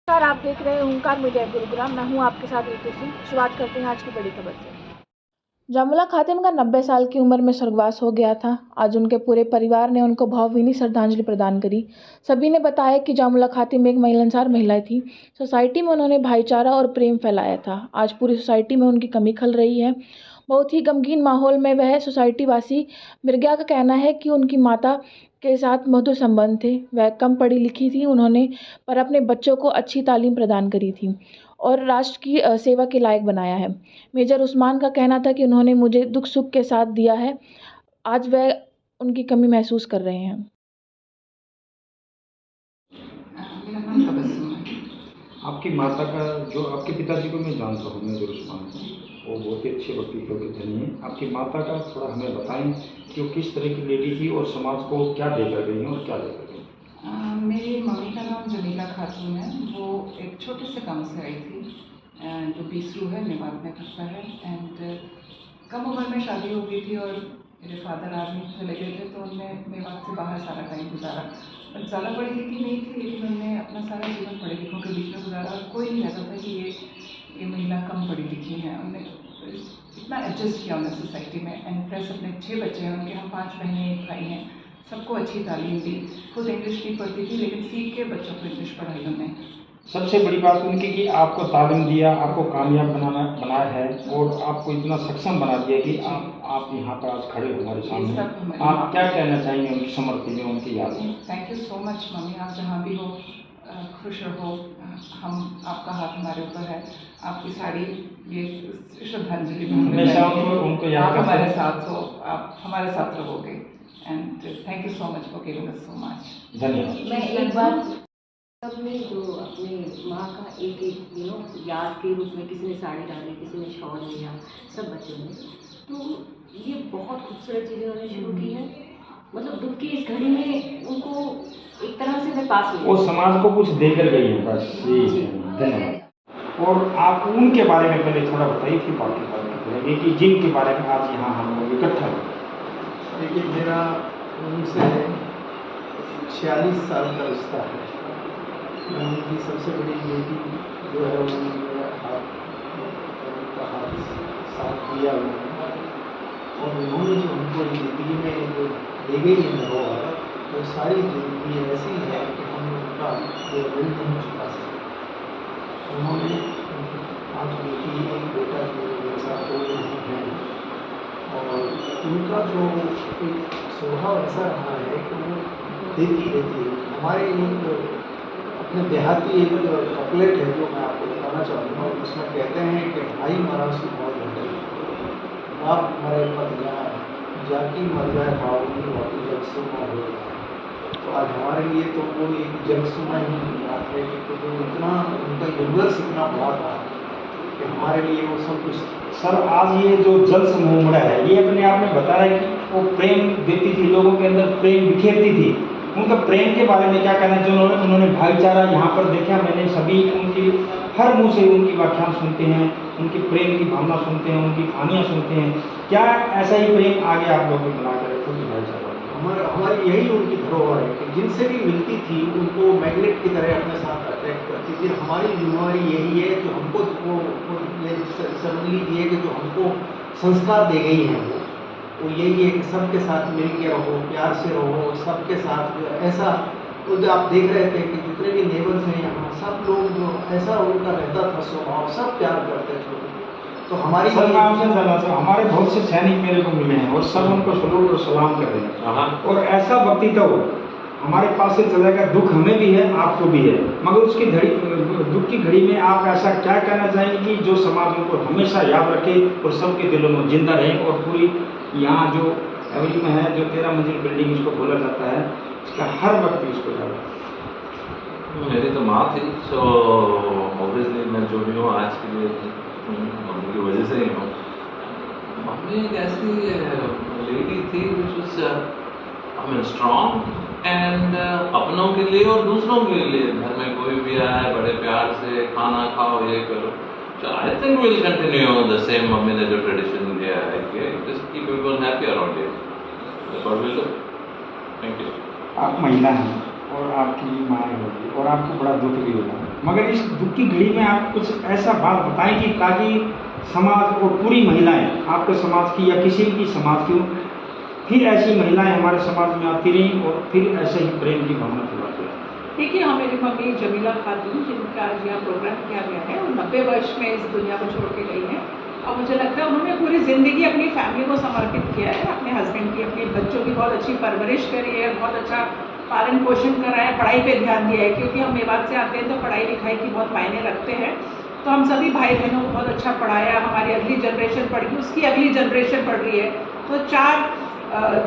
नमस्कार, आप देख रहे हैं ओंकार मीडिया गुरुग्राम। मैं हूं आपके साथ ऋतु सिंह। शुरुआत करते हैं आज की बड़ी खबर से। जामुला खातिम का 90 साल की उम्र में स्वर्गवास हो गया था। आज उनके पूरे परिवार ने उनको भावभीनी श्रद्धांजलि प्रदान करी। सभी ने बताया कि जामुला खातिम एक मिलनसार महिला थी। सोसाइटी में उन्होंने भाईचारा और प्रेम फैलाया था। आज पूरी सोसाइटी में उनकी कमी खल रही है। बहुत ही गमगीन माहौल में वह सोसाइटी वासी मिर्ग्या का कहना है कि उनकी माता के साथ मधुर संबंध थे। वह कम पढ़ी लिखी थी उन्होंने पर अपने बच्चों को अच्छी तालीम प्रदान करी थी और राष्ट्र की सेवा के लायक बनाया है। मेजर उस्मान का कहना था कि उन्होंने मुझे दुख सुख के साथ दिया है। आज वह उनकी कमी महसूस कर रहे हैं। मेरा नाम तबस्सुम है। आपकी माता का जो आपके पिताजी को मैं जानता हूँ, मेजर उस्मान को, वो बहुत ही अच्छे व्यक्तित्व के धनी हैं। आपकी माता का थोड़ा हमें बताएं कि वो किस तरह की लेडी थी और समाज को क्या देकर गई हैं और क्या देकर गई हैं। मेरी मम्मी का नाम जमीला खातून है। वो एक छोटे से गांव से आई थी जो बीसरू है, मेवात में पड़ता है। एंड कम उम्र में शादी हो गई थी और मेरे फादर आर्मी चले गए थे, तो उनने मेवात से बाहर सारा टाइम गुजारा। पर ज़्यादा पढ़ी लिखी नहीं थी, लेकिन उन्होंने अपना सारा जीवन पढ़े लिखों के बीच में गुजारा और कोई नहीं कहता था कि ये महिला कम पढ़ी लिखी है। उन्होंने इतना एडजस्ट किया उन्हें सोसाइटी में। एंड प्लस अपने 6 बच्चे हैं उनके, हम 5 बहनें 1 भाई हैं। सबको अच्छी तालीम दी। खुद इंग्लिश नहीं पढ़ती थी, लेकिन सीख के बच्चों को इंग्लिश पढ़ाई उन्होंने। सबसे बड़ी बात उनकी कि आपको तालीम दिया, आपको कामयाब बनाया है और आपको इतना सक्षम बना दिया कि आप यहाँ पर आज खड़े हो हमारे सामने। आप क्या कहना चाहेंगे उनकी स्मृति में, उनकी याद में? Thank you so much mummy, आप जहाँ भी हो खुश रहो। हम आपका हाथ हमारे ऊपर है। आपकी साड़ी ये श्रद्धांजलि में हमेशा उनको याद आप हमारे साथ हो, आप हमारे साथ रहोगे। And thank you so much for giving us so much. धन्यवाद। मैं एक बार सबने जो अपने माँ का एक याद के रूप में किसी ने साड़ी डाली, किसी ने शॉल लिया, सब बच्चों ने, तो ये बहुत खूबसूरत चीज़ें उन्होंने शुरू की है। मतलब दुख की इस घड़ी में उनको एक तरह से मैं पास वो समाज को कुछ देकर गई है, बस यही है। धन्यवाद। और आप उनके बारे में पहले थोड़ा बताइए, फिर बाकी बात करेंगे कि जिनके बारे में आज यहाँ हम लोग इकट्ठा हुए। देखिए, मेरा उनसे 46 साल का रिश्ता है। मैं उनकी सबसे बड़ी बेटी जो है उन्होंने मेरा हाथ साथ दिया उन्होंने, और उन्होंने जो हमको ज़िंदगी में जो दे गई है धरोहर, वो सारी ज़िंदगी ऐसी है कि हम उनका ये ऋण नहीं चुका सकते। उन्होंने 5 बेटी, 1 बेटा जो मेरे साथ कोई नहीं है, और उनका जो एक स्वभाव ऐसा रहा है कि वो देती रहती है। हमारे एक अपने देहाती एक कपलेट है जो मैं आपको बताना चाहूँगा। उसमें कहते हैं कि भाई मरा सु मौत है, बाप मरे पत जाए, जाकी मर जाए बावली वाली जग सुना हो। तो आज हमारे लिए तो वो एक जग सुना ही बात है कि तो इतना उनका यूनिवर्स इतना बड़ा था कि हमारे लिए वो सब कुछ। सर, आज ये जो जल समूह उमड़ा है, ये अपने आप में बता रहा है कि वो प्रेम देती थी, लोगों के अंदर प्रेम बिखेरती थी। उनका प्रेम के बारे में क्या कहना है? जो उन्होंने भाईचारा यहाँ पर देखा, मैंने सभी उनकी हर मुंह से उनकी व्याख्यान सुनते हैं, उनकी प्रेम की भावना सुनते हैं, उनकी कहानियाँ सुनते हैं। क्या ऐसा ही प्रेम आगे आप लोग बना कर रखो कि भाईचारा? हमारी यही उनकी धरोहर है कि जिनसे भी मिलती थी उनको मैग्नेट की तरह अपने साथ अट्रैक्ट करती थी। हमारी जिम्मेवारी यही है जो हमको वो ये समझ लीजिए कि जो हमको संस्कार दे गई हैं वो यही है कि सबके साथ मिल के रहो, प्यार से रहो, सबके साथ जो ऐसा। तो जो आप देख रहे थे कि जितने भी नेबर्स हैं यहाँ, सब लोग जो ऐसा उनका रहता था स्वभाव, सब प्यार करते थे। तो हमारी सर, मैं आपसे जानना चाहूँ, हमारे बहुत से सैनिक मेरे को मिले हैं और सब उनको सलूट और सलाम कर रहे हैं, और ऐसा व्यक्तित्व हमारे पास से चलेगा। दुख हमें भी है, आपको भी है, मगर उसकी दुख की घड़ी में आप ऐसा क्या कहना चाहेंगे कि जो समाज उनको हमेशा याद रखे और सबके दिलों में जिंदा रहे? और पूरी यहाँ जो एवेन्यू में है, जो 13 मंजिल बिल्डिंग इसको बोला जाता है, इसका हर व्यक्ति इसको याद रखे। मेरी तो माँ थी, सो ऑब्वियसली मैं जो भी हूँ आज के लिए मम्मी की वजह से ही हूँ। मम्मी एक ऐसी लेडी थी विच वाज स्ट्रॉन्ग एंड अपनों के लिए और दूसरों के लिए। घर में कोई भी आए बड़े प्यार से खाना खाओ, ये करो। So I think we'll continue the same mummy ने जो ट्रेडिशन दिया है कि just keep everyone happy around you. That's what we'll do. Thank you. आप महिला हैं और आपकी माँ होगी और आपको बड़ा दुख भी होगा। मगर इस दुख की घड़ी में आप कुछ ऐसा बात बताएं कि ताकि समाज और पूरी महिलाएं, आपके समाज की या किसी भी समाज की, फिर ऐसी महिलाएं हमारे समाज में आती रहीं और फिर ऐसे ही प्रेम की भावना फैलाती रहीं। देखिए, हाँ, मेरी मम्मी जमीला खातून, जिनका आज यहाँ प्रोग्राम किया गया है, वो 90 वर्ष में इस दुनिया को छोड़ के गई है। और मुझे लगता है उन्होंने पूरी ज़िंदगी अपनी फैमिली को समर्पित किया है, अपने हस्बैंड की, अपने बच्चों की बहुत अच्छी परवरिश करी है, बहुत अच्छा पालन पोषण करा है, पढ़ाई पे ध्यान दिया है, क्योंकि हम मेवात से आते हैं तो पढ़ाई लिखाई की बहुत मायने रखते हैं। तो हम सभी भाई बहनों को बहुत अच्छा पढ़ाया, हमारी अगली जनरेशन पढ़ गई, उसकी अगली जनरेशन पढ़ रही है। तो 4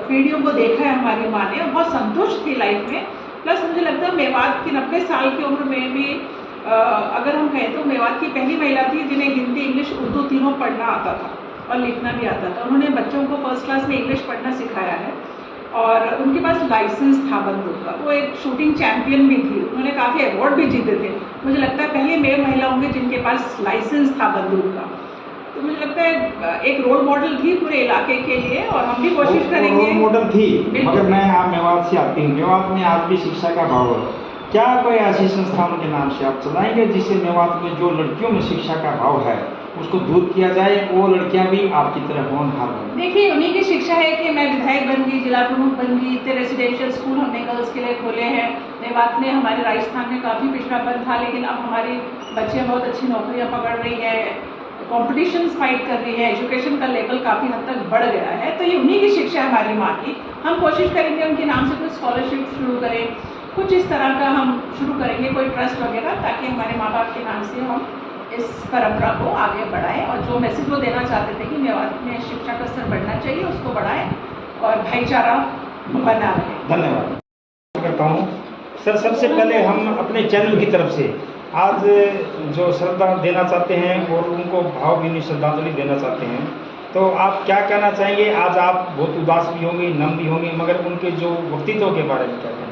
पीढ़ियों को देखा है हमारी माँ ने और बहुत संतुष्ट थी लाइफ में। प्लस मुझे लगता है मेवात की 90 साल की उम्र में भी अगर हम कहें तो मेवात की पहली महिला थी जिन्हें हिंदी, इंग्लिश, उर्दू तीनों पढ़ना आता था और लिखना भी आता था। उन्होंने बच्चों को फर्स्ट क्लास में इंग्लिश पढ़ना सिखाया है और उनके पास लाइसेंस था बंदूक का। वो एक शूटिंग चैम्पियन भी थी, उन्होंने काफ़ी अवार्ड भी जीते थे। मुझे लगता है पहले मेरे महिला होंगे जिनके पास लाइसेंस था बंदूक का। तो मुझे लगता है एक रोल मॉडल थी पूरे इलाके के लिए और हम भी कोशिश करेंगे। रोल मॉडल थी, मगर मैं आप मेवात से आती हूँ, मेवात में आज भी शिक्षा का भाव है। क्या कोई ऐसी संस्थानों के नाम से आप चलाएंगे जिससे मेवात में जो लड़कियों में शिक्षा का भाव है उसको दूर किया जाए, वो लड़कियां भी आपकी तरह होनहार बनें? देखिए, उन्हीं की शिक्षा है कि मैं विधायक बन गई, जिला प्रमुख बन गई, इतने रेजिडेंशियल स्कूल हमने गर्ल्स के लिए खोले हैं। मेवात में, हमारे राजस्थान में काफ़ी पिछड़ापन था, लेकिन अब हमारी बच्चियाँ बहुत अच्छी नौकरियाँ पकड़ रही है, कॉम्पिटिशन्स फाइट कर रही है, एजुकेशन का लेवल काफ़ी हद तक बढ़ गया है। तो ये उन्हीं की शिक्षा है हमारी माँ की। हम कोशिश करेंगे उनके नाम से कुछ स्कॉलरशिप शुरू करें, कुछ इस तरह का हम शुरू करेंगे, कोई ट्रस्ट वगैरह, ताकि हमारे माँ बाप के नाम से हम इस परंपरा को आगे बढ़ाएं और जो मैसेज वो देना चाहते थे कि मेवात में शिक्षा का स्तर बढ़ना चाहिए, उसको बढ़ाएं और भाईचारा बना रहे। धन्यवाद करता हूँ सर। सबसे पहले हम अपने चैनल की तरफ से आज जो श्रद्धा देना चाहते हैं और उनको भावभीनी श्रद्धांजलि देना चाहते हैं, तो आप क्या कहना चाहेंगे? आज आप बहुत उदास भी होंगे, नम भी होंगे, मगर उनके जो व्यक्तित्व के बारे में क्या कहना